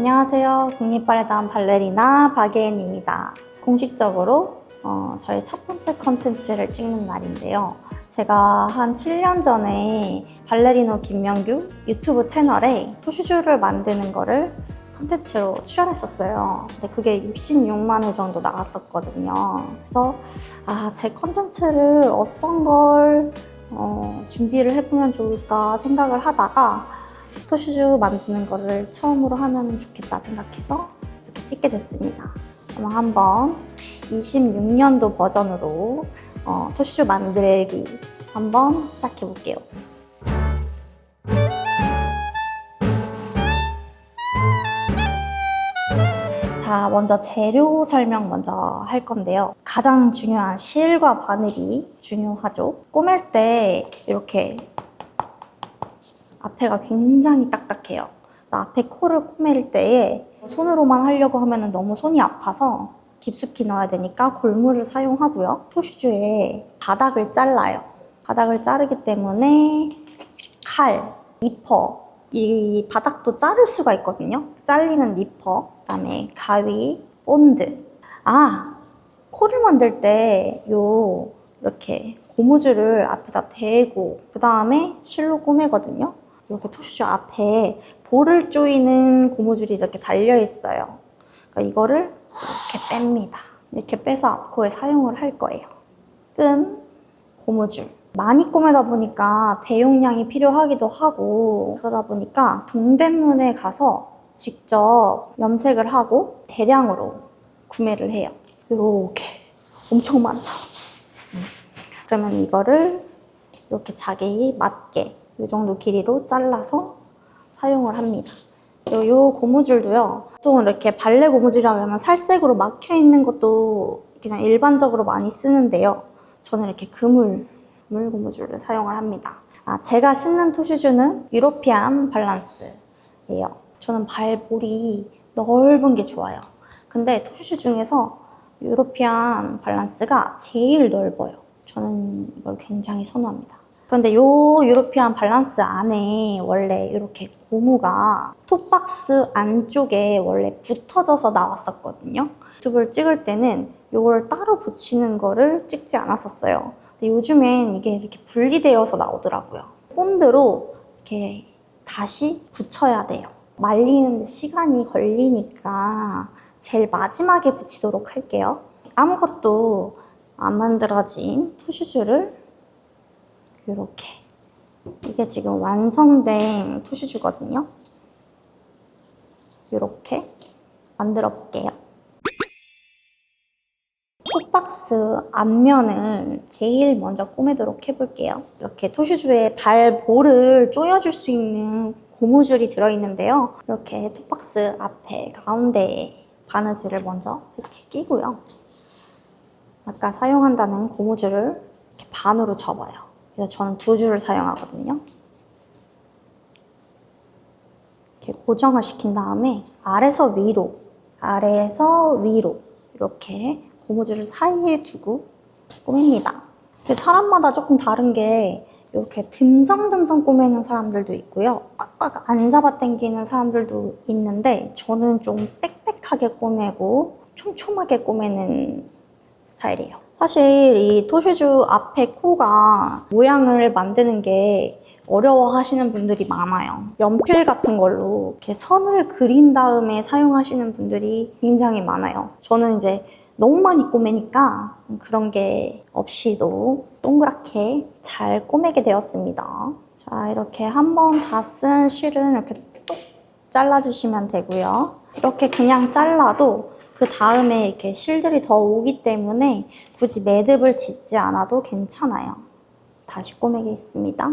안녕하세요. 국립발레단 발레리나 박예은입니다. 공식적으로 저희 첫 번째 컨텐츠를 찍는 날인데요. 제가 한 7년 전에 발레리노 김명규 유튜브 채널에 토슈즈를 만드는 거를 컨텐츠로 출연했었어요. 근데 그게 66만 회 정도 나갔었거든요. 그래서 제 컨텐츠를 어떤 걸 준비를 해보면 좋을까 생각을 하다가 토슈즈 만드는 거를 처음으로 하면 좋겠다 생각해서 이렇게 찍게 됐습니다. 그럼 한번 26년도 버전으로 토슈즈 만들기 한번 시작해 볼게요. 자, 먼저 재료 설명 먼저 할 건데요. 가장 중요한 실과 바늘이 중요하죠. 꼬맬 때 이렇게 앞에가 굉장히 딱딱해요. 앞에 코를 꼬맬 때에 손으로만 하려고 하면 너무 손이 아파서 깊숙이 넣어야 되니까 골무를 사용하고요. 토슈즈의 바닥을 잘라요. 바닥을 자르기 때문에 칼, 니퍼, 이 바닥도 자를 수가 있거든요. 잘리는 니퍼, 그다음에 가위, 본드. 코를 만들 때 이렇게 고무줄을 앞에다 대고 그 다음에 실로 꼬매거든요. 이렇게 토슈즈 앞에 볼을 조이는 고무줄이 이렇게 달려 있어요. 그러니까 이거를 이렇게 뺍니다. 이렇게 빼서 앞코에 사용을 할 거예요. 끈, 고무줄. 많이 꼬매다 보니까 대용량이 필요하기도 하고 그러다 보니까 동대문에 가서 직접 염색을 하고 대량으로 구매를 해요. 이렇게 엄청 많죠. 그러면 이거를 이렇게 자기 맞게 이 정도 길이로 잘라서 사용을 합니다. 그리고 이 고무줄도요. 보통 이렇게 발레 고무줄이라면 살색으로 막혀 있는 것도 그냥 일반적으로 많이 쓰는데요. 저는 이렇게 그물 고무줄을 사용을 합니다. 제가 신는 토슈즈는 유로피안 밸런스예요. 저는 발볼이 넓은 게 좋아요. 근데 토슈즈 중에서 유로피안 밸런스가 제일 넓어요. 저는 이걸 굉장히 선호합니다. 그런데 이 유로피안 밸런스 안에 원래 이렇게 고무가 톱박스 안쪽에 원래 붙어져서 나왔었거든요. 유튜브를 찍을 때는 이걸 따로 붙이는 거를 찍지 않았었어요. 근데 요즘엔 이게 이렇게 분리되어서 나오더라고요. 본드로 이렇게 다시 붙여야 돼요. 말리는데 시간이 걸리니까 제일 마지막에 붙이도록 할게요. 아무것도 안 만들어진 토슈즈를 이렇게, 이게 지금 완성된 토슈즈거든요. 이렇게 만들어 볼게요. 톱박스 앞면을 제일 먼저 꼬매도록 해볼게요. 이렇게 토슈즈의 발볼을 조여줄 수 있는 고무줄이 들어있는데요. 이렇게 톱박스 앞에 가운데에 바느질을 먼저 이렇게 끼고요. 아까 사용한다는 고무줄을 이렇게 반으로 접어요. 그래서 저는 2줄을 사용하거든요. 이렇게 고정을 시킨 다음에 아래에서 위로 이렇게 고무줄을 사이에 두고 꼬맵니다. 사람마다 조금 다른 게 이렇게 듬성듬성 꼬매는 사람들도 있고요. 꽉꽉 안 잡아 당기는 사람들도 있는데 저는 좀 빽빽하게 꼬매고 촘촘하게 꼬매는 스타일이에요. 사실 이 토슈즈 앞에 코가 모양을 만드는 게 어려워 하시는 분들이 많아요. 연필 같은 걸로 이렇게 선을 그린 다음에 사용하시는 분들이 굉장히 많아요. 저는 이제 너무 많이 꼬매니까 그런 게 없이도 동그랗게 잘 꼬매게 되었습니다. 자, 이렇게 한번 다 쓴 실은 이렇게 뚝 잘라주시면 되고요. 이렇게 그냥 잘라도 그 다음에 이렇게 실들이 더 오기 때문에 굳이 매듭을 짓지 않아도 괜찮아요. 다시 꼬매겠습니다.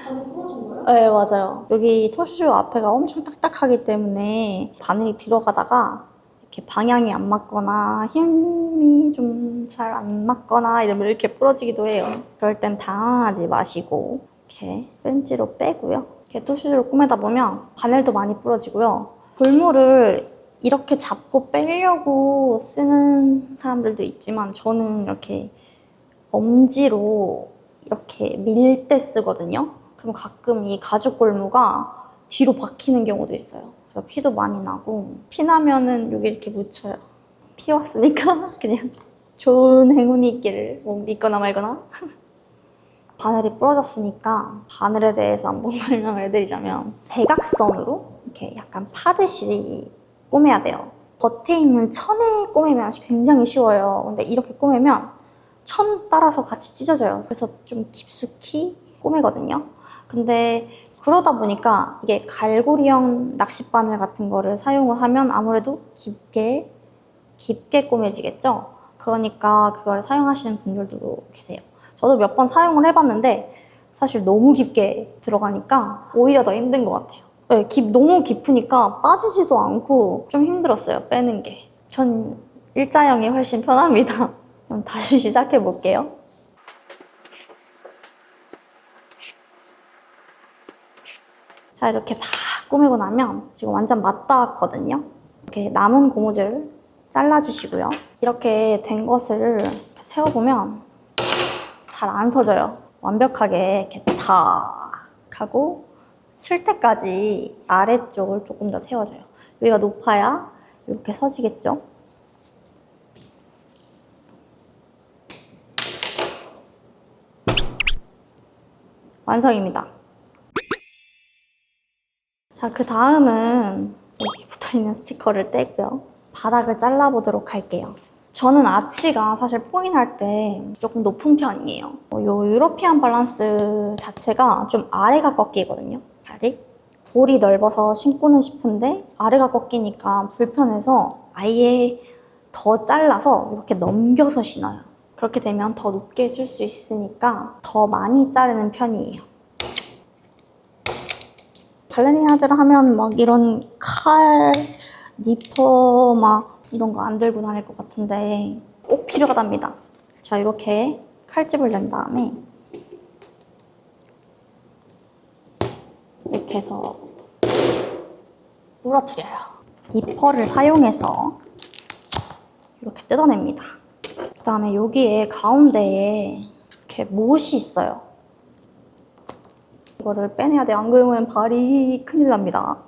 바늘 부러진 거예요? 네, 맞아요. 여기 토슈즈 앞에가 엄청 딱딱하기 때문에 바늘이 들어가다가 이렇게 방향이 안 맞거나 힘이 좀 잘 안 맞거나 이러면 이렇게 부러지기도 해요. 그럴 땐 당황하지 마시고 이렇게 벤치로 빼고요. 이렇게 토슈즈를 꼬매다 보면 바늘도 많이 부러지고요. 골무를 이렇게 잡고 빼려고 쓰는 사람들도 있지만 저는 이렇게 엄지로 이렇게 밀 때 쓰거든요. 그럼 가끔 이 가죽 골무가 뒤로 박히는 경우도 있어요. 그래서 피도 많이 나고, 피 나면은 여기 이렇게 묻혀요. 피 왔으니까 그냥 좋은 행운이 있기를 뭐 믿거나 말거나. 바늘이 부러졌으니까 바늘에 대해서 한번 설명을 해드리자면, 대각선으로 이렇게 약간 파듯이 꼬매야 돼요. 겉에 있는 천에 꼬매면 굉장히 쉬워요. 근데 이렇게 꼬매면 천 따라서 같이 찢어져요. 그래서 좀 깊숙이 꼬매거든요. 근데 그러다 보니까 이게 갈고리형 낚싯바늘 같은 거를 사용을 하면 아무래도 깊게 꼬매지겠죠. 그러니까 그걸 사용하시는 분들도 계세요. 저도 몇 번 사용을 해봤는데 사실 너무 깊게 들어가니까 오히려 더 힘든 것 같아요. 네, 너무 깊으니까 빠지지도 않고 좀 힘들었어요, 빼는 게. 전 일자형이 훨씬 편합니다. 그럼 다시 시작해 볼게요. 자, 이렇게 다 꼬매고 나면 지금 완전 맞닿았거든요. 이렇게 남은 고무줄을 잘라주시고요. 이렇게 된 것을 이렇게 세워보면 잘 안 서져요. 완벽하게 이렇게 탁 하고 쓸 때까지 아래쪽을 조금 더 세워줘요. 여기가 높아야 이렇게 서지겠죠? 완성입니다. 자, 그 다음은 여기 붙어있는 스티커를 떼고요. 바닥을 잘라보도록 할게요. 저는 아치가 사실 포인할 때 조금 높은 편이에요. 요 유러피안 밸런스 자체가 좀 아래가 꺾이거든요, 발이. 볼이 넓어서 신고는 싶은데 아래가 꺾이니까 불편해서 아예 더 잘라서 이렇게 넘겨서 신어요. 그렇게 되면 더 높게 쓸 수 있으니까 더 많이 자르는 편이에요. 발레리나들 하면 막 이런 칼, 니퍼 막 이런 거 안 들고 다닐 것 같은데 꼭 필요하답니다. 자, 이렇게 칼집을 낸 다음에 이렇게 해서 부러뜨려요. 니퍼를 사용해서 이렇게 뜯어냅니다. 그 다음에 여기에 가운데에 이렇게 못이 있어요. 이거를 빼내야 돼요. 안 그러면 발이 큰일 납니다.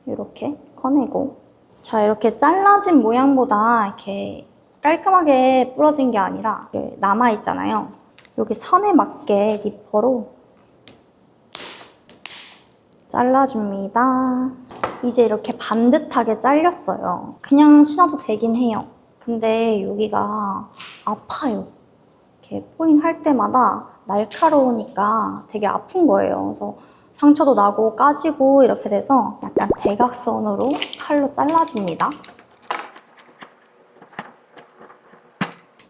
이렇게 꺼내고, 자, 이렇게 잘라진 모양보다 이렇게 깔끔하게 부러진 게 아니라 남아있잖아요. 여기 선에 맞게 니퍼로 잘라줍니다. 이제 이렇게 반듯하게 잘렸어요. 그냥 신어도 되긴 해요. 근데 여기가 아파요. 이렇게 포인 할 때마다 날카로우니까 되게 아픈 거예요. 그래서 상처도 나고 까지고 이렇게 돼서 약간 대각선으로 칼로 잘라줍니다.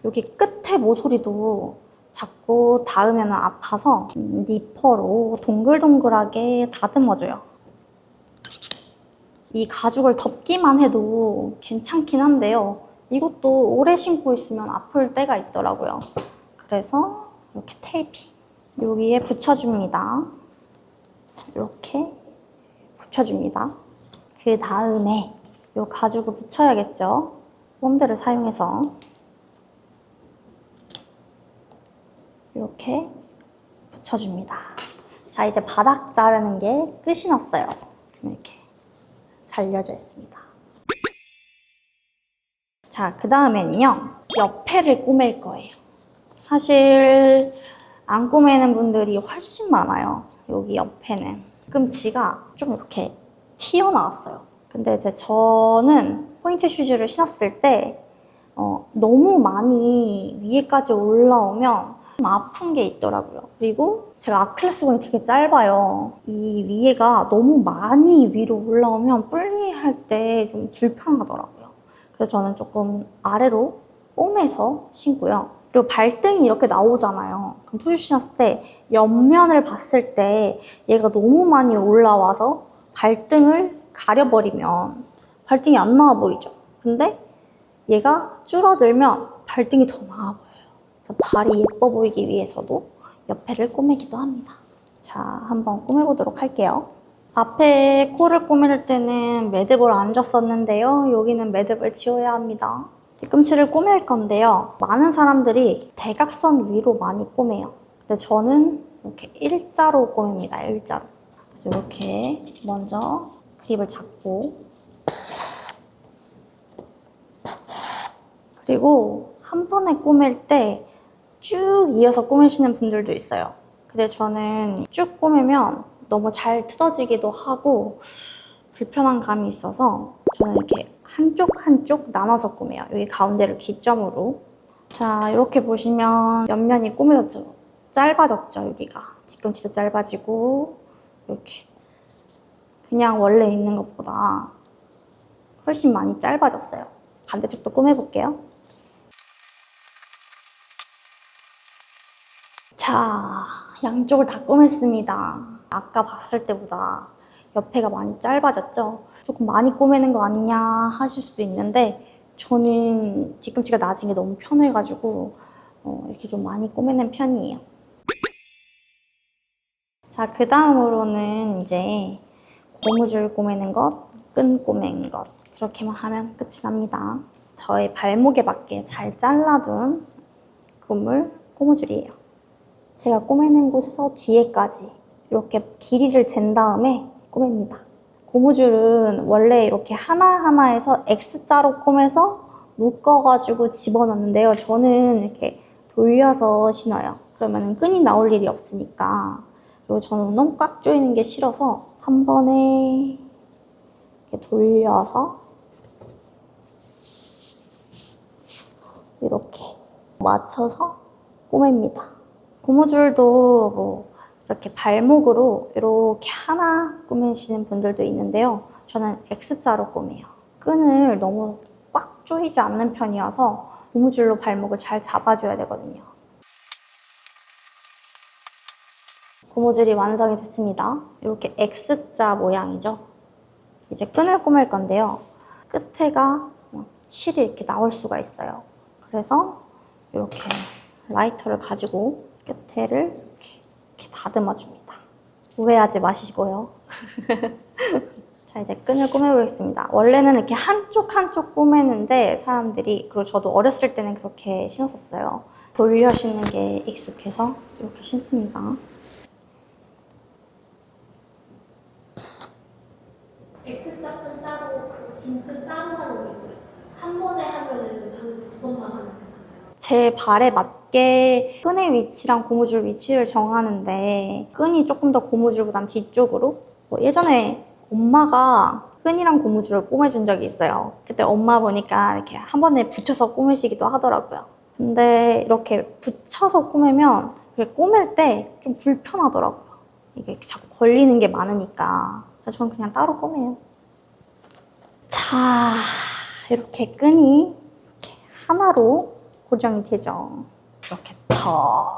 여기 끝에 모서리도 자꾸 닿으면 아파서 니퍼로 동글동글하게 다듬어줘요. 이 가죽을 덮기만 해도 괜찮긴 한데요. 이것도 오래 신고 있으면 아플 때가 있더라고요. 그래서 이렇게 테이핑 여기에 붙여줍니다. 이렇게 붙여줍니다. 그 다음에 이 가죽을 붙여야겠죠. 뽐대를 사용해서 이렇게 붙여줍니다. 자, 이제 바닥 자르는 게 끝이 났어요. 이렇게 잘려져 있습니다. 자, 그 다음엔요, 옆에를 꼬맬 거예요. 사실 안 꼬매는 분들이 훨씬 많아요. 여기 옆에는 뒤꿈치가 좀 이렇게 튀어나왔어요. 근데 이제 저는 포인트 슈즈를 신었을 때 너무 많이 위에까지 올라오면 좀 아픈 게 있더라고요. 그리고 제가 아킬레스건이 되게 짧아요. 이 위에가 너무 많이 위로 올라오면 분리할 때 좀 불편하더라고요. 그래서 저는 조금 아래로 꿰매서 신고요. 그리고 발등이 이렇게 나오잖아요. 그럼 토슈 신었을 때 옆면을 봤을 때 얘가 너무 많이 올라와서 발등을 가려버리면 발등이 안 나와 보이죠. 근데 얘가 줄어들면 발등이 더 나와 보여요. 그래서 발이 예뻐 보이기 위해서도 옆에를 꼬매기도 합니다. 자, 한번 꼬매보도록 할게요. 앞에 코를 꼬맬 때는 매듭을 안 줬었는데요. 여기는 매듭을 지어야 합니다. 뒤꿈치를 꼬맬 건데요. 많은 사람들이 대각선 위로 많이 꼬매요. 근데 저는 이렇게 일자로 꼬맵니다. 일자로. 그래서 이렇게 먼저 그립을 잡고, 그리고 한 번에 꼬맬 때 쭉 이어서 꼬매시는 분들도 있어요. 근데 저는 쭉 꼬매면 너무 잘 뜯어지기도 하고 불편한 감이 있어서 저는 이렇게 한쪽 한쪽 나눠서 꼬매요. 여기 가운데를 기점으로. 자, 이렇게 보시면 옆면이 꼬매졌죠? 짧아졌죠, 여기가. 뒤꿈치도 짧아지고 이렇게 그냥 원래 있는 것보다 훨씬 많이 짧아졌어요. 반대쪽도 꼬매볼게요. 자, 양쪽을 다 꼬맸습니다. 아까 봤을 때보다 옆에가 많이 짧아졌죠? 조금 많이 꼬매는 거 아니냐 하실 수 있는데 저는 뒤꿈치가 낮은 게 너무 편해가지고 이렇게 좀 많이 꼬매는 편이에요. 자, 그 다음으로는 이제 고무줄 꼬매는 것, 끈 꼬매는 것 그렇게만 하면 끝이 납니다. 저의 발목에 맞게 잘 잘라둔 고무줄이에요. 제가 꼬매는 곳에서 뒤에까지 이렇게 길이를 잰 다음에 꼬맵니다. 고무줄은 원래 이렇게 하나하나에서 X자로 꼬매서 묶어가지고 집어넣는데요. 저는 이렇게 돌려서 신어요. 그러면 끈이 나올 일이 없으니까. 그리고 저는 너무 꽉 조이는 게 싫어서 한 번에 이렇게 돌려서 이렇게 맞춰서 꼬맵니다. 고무줄도 뭐 이렇게 발목으로 이렇게 하나 꼬매시는 분들도 있는데요. 저는 X자로 꼬매요. 끈을 너무 꽉 조이지 않는 편이어서 고무줄로 발목을 잘 잡아줘야 되거든요. 고무줄이 완성이 됐습니다. 이렇게 X자 모양이죠. 이제 끈을 꼬맬 건데요. 끝에가 실이 이렇게 나올 수가 있어요. 그래서 이렇게 라이터를 가지고 끝에를 이렇게 다듬어 줍니다. 오해하지 마시고요. 자, 이제 끈을 꼬매보겠습니다. 원래는 이렇게 한쪽 한쪽 꼬매는데 사람들이, 그리고 저도 어렸을 때는 그렇게 신었었어요. 돌려 신는 게 익숙해서 이렇게 신습니다. X자 끈 따로 그 긴 끈 따로 하는 게 있어요. 한 번에 하면은 방에서 두 번만 하면 되잖아요. 제 발에 맞게 끈의 위치랑 고무줄 위치를 정하는데 끈이 조금 더 고무줄보단 뒤쪽으로, 예전에 엄마가 끈이랑 고무줄을 꼬매준 적이 있어요. 그때 엄마 보니까 이렇게 한 번에 붙여서 꼬매시기도 하더라고요. 근데 이렇게 붙여서 꼬매면 꼬맬 때 좀 불편하더라고요. 이게 자꾸 걸리는 게 많으니까. 그래서 저는 그냥 따로 꼬매요. 자, 이렇게 끈이 이렇게 하나로 고정이 되죠. 이렇게 더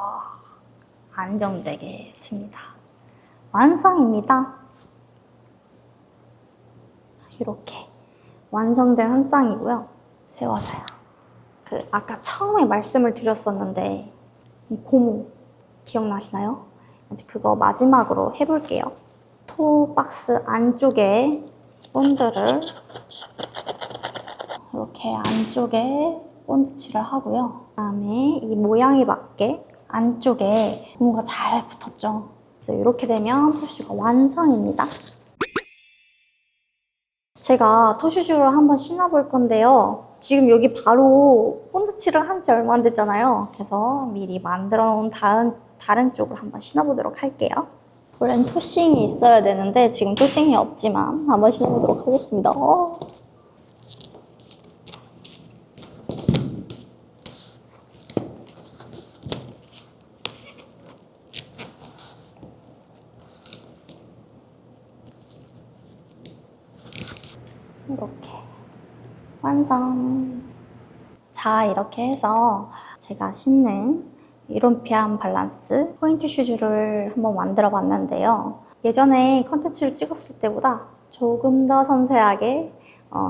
안정되게 했습니다. 완성입니다. 이렇게 완성된 한 쌍이고요. 세워져요. 아까 처음에 말씀을 드렸었는데 이 고무 기억나시나요? 이제 그거 마지막으로 해볼게요. 토 박스 안쪽에 본드를 이렇게 안쪽에 본드칠을 하고요. 그다음에 이 모양에 맞게 안쪽에 고무가 잘 붙었죠. 그래서 이렇게 되면 토슈가 완성입니다. 제가 토슈즈를 한번 신어볼 건데요. 지금 여기 바로 본드칠을 한 지 얼마 안 됐잖아요. 그래서 미리 만들어 놓은 다른 쪽을 한번 신어보도록 할게요. 원래는 토싱이 있어야 되는데 지금 토싱이 없지만 한번 신어보도록 하겠습니다. 이렇게 완성. 자, 이렇게 해서 제가 신는 유로피안 밸런스 포인트 슈즈를 한번 만들어 봤는데요. 예전에 컨텐츠를 찍었을 때보다 조금 더 섬세하게,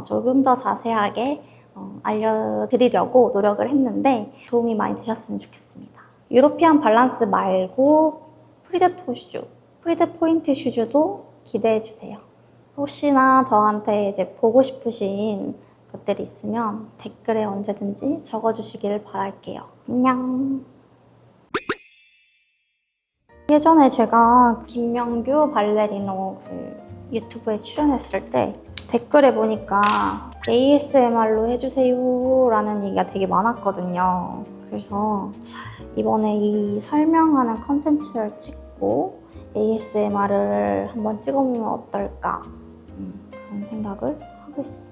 조금 더 자세하게 알려드리려고 노력을 했는데 도움이 많이 되셨으면 좋겠습니다. 유로피안 밸런스 말고 프리드 슈즈, 프리드 포인트 슈즈도 기대해 주세요. 혹시나 저한테 이제 보고 싶으신 것들이 있으면 댓글에 언제든지 적어주시길 바랄게요. 안녕. 예전에 제가 김명규 발레리노 그 유튜브에 출연했을 때 댓글에 보니까 ASMR로 해주세요 라는 얘기가 되게 많았거든요. 그래서 이번에 이 설명하는 컨텐츠를 찍고 ASMR을 한번 찍어보면 어떨까 그런 생각을 하고 있습니다.